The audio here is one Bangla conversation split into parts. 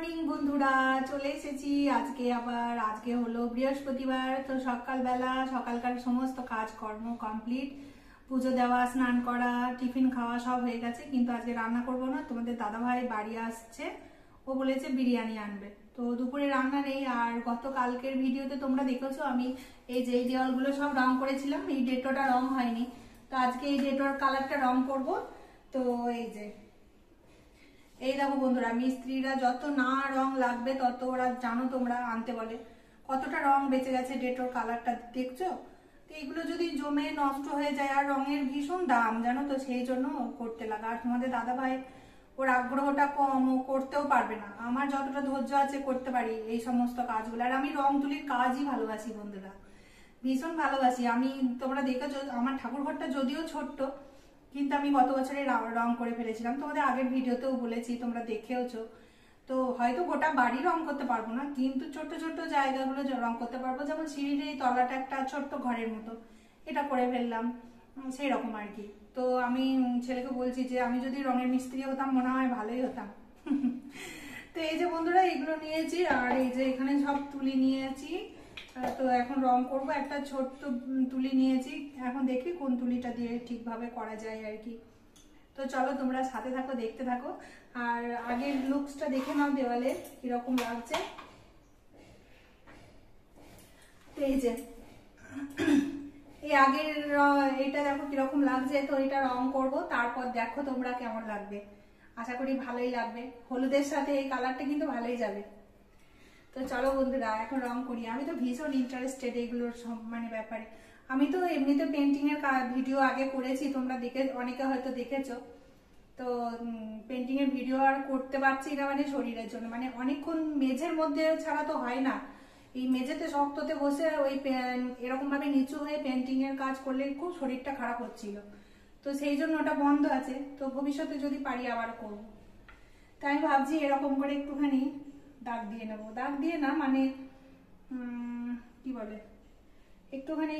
মর্নিং বন্ধুরা, চলে এসেছি আজকে হলো বৃহস্পতিবার। তো সকালকার সমস্ত কাজকর্ম কমপ্লিট, পুজো দেওয়া, স্নান করা, টিফিন খাওয়া সব হয়ে গেছে। কিন্তু আজকে রান্না করব না, তোমাদের দাদাভাই বাড়ি আসছে, ও বলেছে বিরিয়ানি আনবে। তো দুপুরে রান্না নেই। আর গতকালকের ভিডিওতে তোমরা দেখেছো আমি এই যে দেওয়ালগুলো সব রং করেছিলাম, এই ডেটোটা রং হয়নি। তো আজকে এই ডেটোর কালারটা রং করব। তো এই দেখো বন্ধুরা, মিস্ত্রিরা যত না রং লাগবে তত ওরা জানো তোমরা আনতে বলে। কতটা রং বেঁচে গেছে, ডেটোর কালারটা দেখছো? তো এইগুলো যদি জমে নষ্ট হয়ে যায়, আর রঙের ভীষণ দাম জানো তো, সেই জন্য করতে লাগা। আর তোমাদের দাদা ভাই ওর আগ্রহটা কম, ও করতেও পারবে না। আমার যতটা ধৈর্য আছে করতে পারি এই সমস্ত কাজগুলো। আর আমি রং তুলির কাজই ভালোবাসি বন্ধুরা, ভীষণ ভালোবাসি। আমি তোমরা দেখেছো আমার ঠাকুর ঘরটা যদিও ছোট্ট, কিন্তু আমি গত বছরে রং করে ফেলেছিলাম, তোমাদের আগের ভিডিওতেও বলেছি, তোমরা দেখেওছো। তো হয়তো গোটা বাড়ি রং করতে পারবো না, কিন্তু ছোট্ট ছোট্ট জায়গাগুলো রং করতে পারবো। যেমন সিঁড়ির এই তলাটা একটা ছোট্ট ঘরের মতো, এটা করে ফেললাম, সেই রকম আর কি। তো আমি ছেলেকে বলছি যে আমি যদি রঙের মিস্ত্রি হতাম মনে হয় ভালোই হতাম। তো এই যে বন্ধুরা, এগুলো নিয়েছি, আর এই যে এখানে সব তুলি নিয়েছি। তো এখন রং করব, একটা ছোট্ট তুলি নিয়েছি। এখন দেখি কোন তুলিটা দিয়ে ঠিকভাবে করা যায় আর কি। তো চলো তোমরা সাথে থাকো, দেখতে থাকো। আর আগের লুকসটা দেখে নাও দেওয়ালে কিরকম লাগছে। এই যে এই আগের এটা দেখো কিরকম লাগছে। তো এটা রং করব, তারপর দেখো তোমরা কেমন লাগবে। আশা করি ভালোই লাগবে, হলুদের সাথে এই কালারটা কিন্তু ভালোই যাবে। তো চলো বন্ধুরা এখন রং করি। আমি তো ভীষণ ইন্টারেস্টেড এইগুলোর সব ব্যাপারে। আমি তো এমনিতে পেন্টিং এর ভিডিও আগে করেছি, তোমরা অনেকে হয়তো দেখেছো। তো পেন্টিং এর ভিডিও আর করতে পারছি না শরীরের জন্য, অনেকক্ষণ মেঝের মধ্যে ছাড়া তো হয় না। এই মেঝেতে শক্ততে বসে ওই এরকম ভাবে নিচু হয়ে পেন্টিং এর কাজ করলে খুব শরীরটা খারাপ হচ্ছিল। তো সেই জন্য ওটা বন্ধ আছে। তো ভবিষ্যতে যদি পারি আবার করবো। তাই আমি ভাবছি এরকম করে একটুখানি দাগ দিয়ে নেবো। দাগ দিয়ে না কি বলে, একটুখানি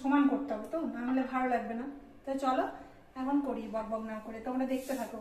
সমান করতে হবে, তো নাহলে ভালো লাগবে না। তো চলো এখন করি, বকবক না করে, তোমরা দেখতে থাকো।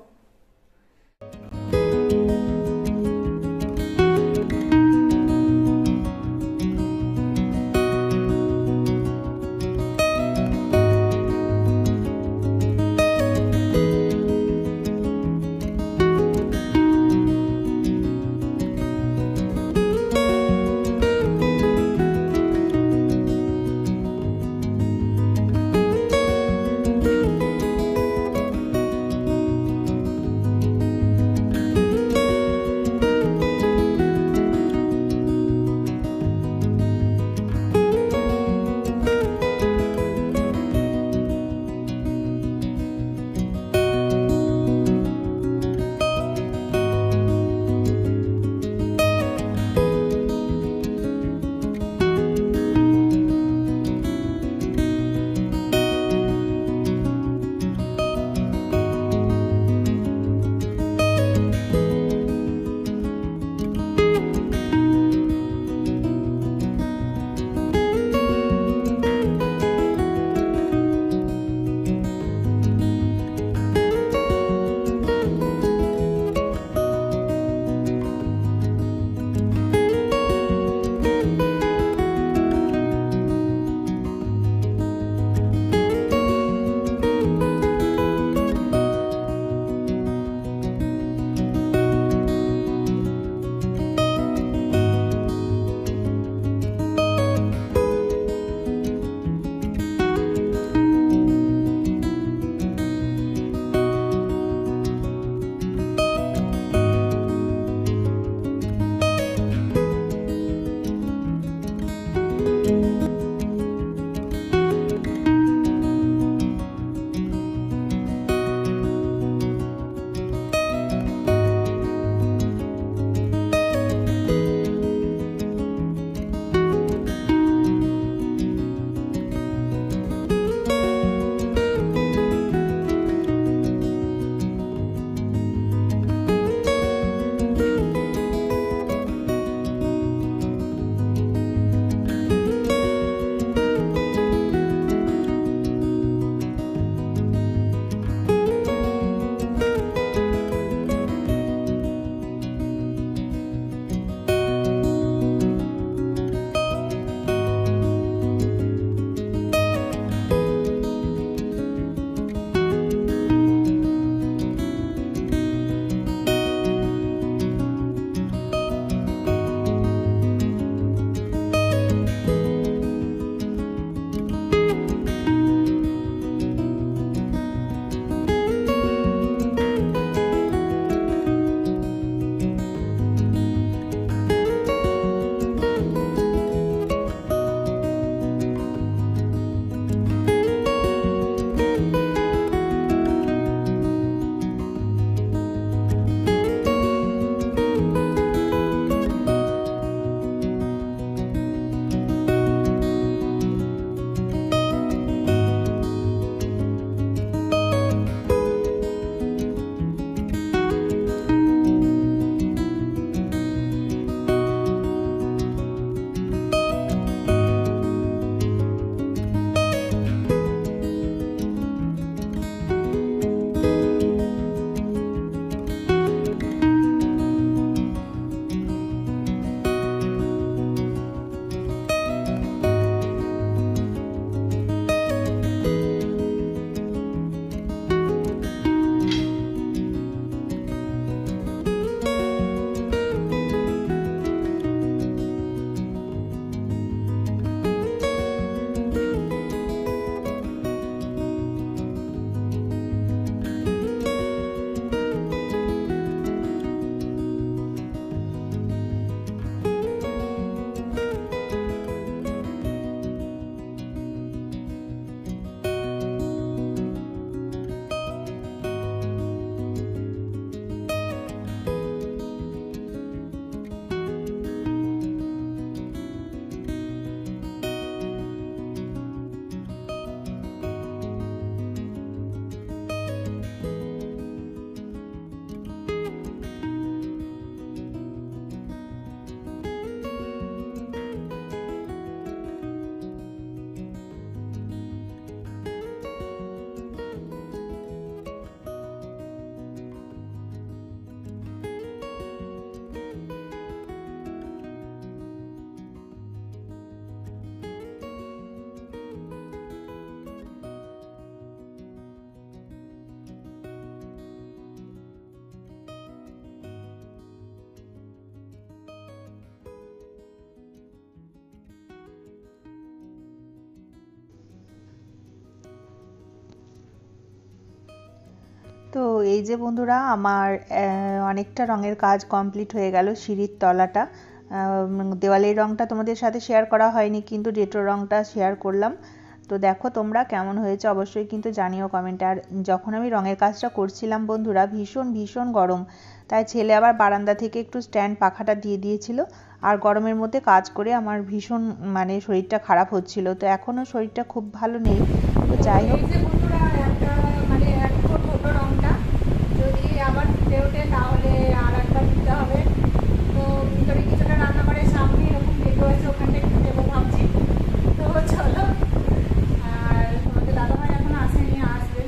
তো এই যে বন্ধুরা আমার অনেকটা রঙের কাজ কমপ্লিট হয়ে গেল। সিঁড়ির তলাটা দেওয়ালের রঙটা তোমাদের সাথে শেয়ার করা হয়নি, কিন্তু ডেটোর রঙটা শেয়ার করলাম। তো দেখো তোমরা কেমন হয়েছে অবশ্যই কিন্তু জানিও কমেন্টে। আর যখন আমি রঙের কাজটা করছিলাম বন্ধুরা ভীষণ ভীষণ গরম, তাই ছেলে আবার বারান্দা থেকে একটু স্ট্যান্ড পাখাটা দিয়ে দিয়েছিল। আর গরমের মধ্যে কাজ করে আমার ভীষণ মানে শরীরটা খারাপ হচ্ছিল। তো এখনও শরীরটা খুব ভালো নেই। তো যাই হোক, যদি আবার ফুটে ওঠে তাহলে আর একবার দিতে হবে। তো ভিতরে কিছুটা রান্নাঘরের সামনে এরকম ডেটো আছে, ওখানটা একটু দেবো ভাবছি। তো চলো, আর তোমাদের দাদাভাই এখন আসেনি, আসবে।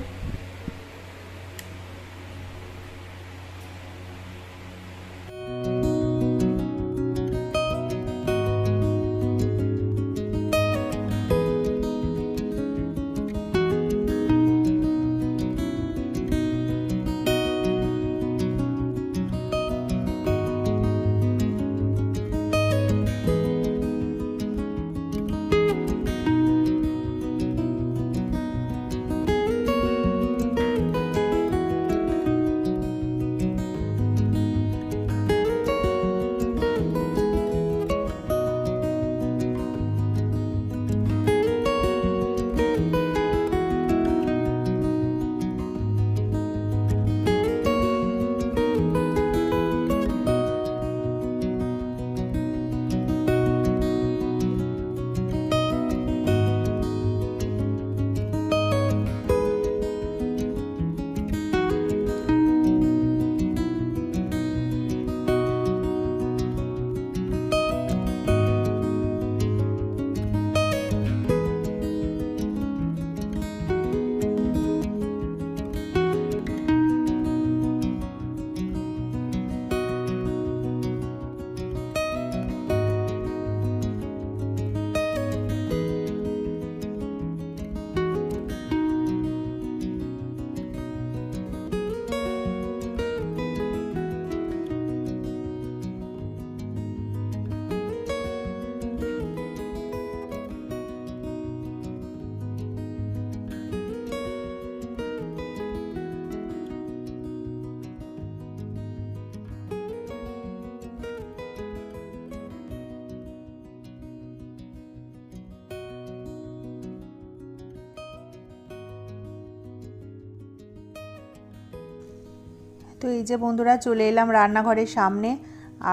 তো এই যে বন্ধুরা চলে এলাম রান্নাঘরের সামনে।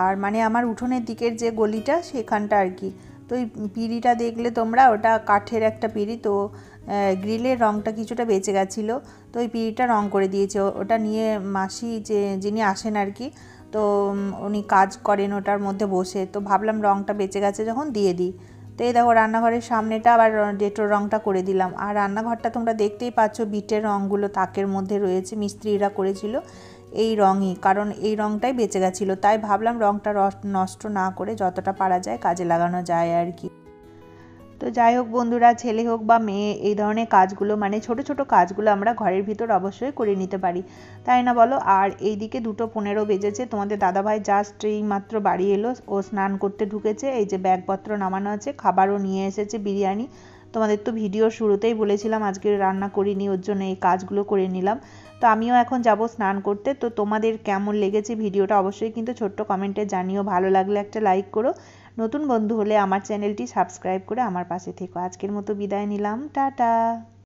আর মানে আমার উঠোনের দিকের যে গলিটা সেখানটা আর কি। তো এই পিঁড়িটা দেখলে তোমরা, ওটা কাঠের একটা পিঁড়ি। তো গ্রিলের রঙটা কিছুটা বেঁচে গেছিলো, তো ওই পিঁড়িটা রঙ করে দিয়েছে। ওটা নিয়ে মাসি যিনি আসেন আর কি, তো উনি কাজ করেন ওটার মধ্যে বসে। তো ভাবলাম রঙটা বেঁচে গেছে যখন দিয়ে দিই। তো এই দেখো রান্নাঘরের সামনেটা আবার ডেটোর রঙটা করে দিলাম। আর রান্নাঘরটা তোমরা দেখতেই পাচ্ছ বিটের রঙগুলো তাকের মধ্যে রয়েছে, মিস্ত্রিরা করেছিল এই রঙই, কারণ এই রঙটাই বেঁচে গেছিলো। তাই ভাবলাম রঙটা নষ্ট না করে যতটা পারা যায় কাজে লাগানো যায় আর কি। তো যাই হোক বন্ধুরা, ছেলে হোক বা মেয়ে, এই ধরনের কাজগুলো মানে ছোট ছোট কাজগুলো আমরা ঘরের ভিতর অবশ্যই করে নিতে পারি, তাই না বলো? আর এইদিকে 2:15 বেজেছে, তোমাদের দাদাভাই জাস্ট এই মাত্র বাড়ি এলো, ও স্নান করতে ঢুকেছে। এই যে ব্যাগপত্র নামানো আছে, খাবারও নিয়ে এসেছে বিরিয়ানি। তোমাদের তো ভিডিও শুরুতেই বলেছিলাম আজকে রান্না করিনি, ওর জন্য এই কাজগুলো করে নিলাম। তো আমিও এখন যাব স্নান করতে। তো তোমাদের কেমন লেগেছে ভিডিওটা অবশ্যই কিন্তু ছোট্ট কমেন্টে জানিও। ভালো লাগলে একটা লাইক করো, নতুন বন্ধু হলে আমার চ্যানেলটি সাবস্ক্রাইব করে আমার পাশে থেকো। আজকের মতো বিদায় নিলাম, টাটা।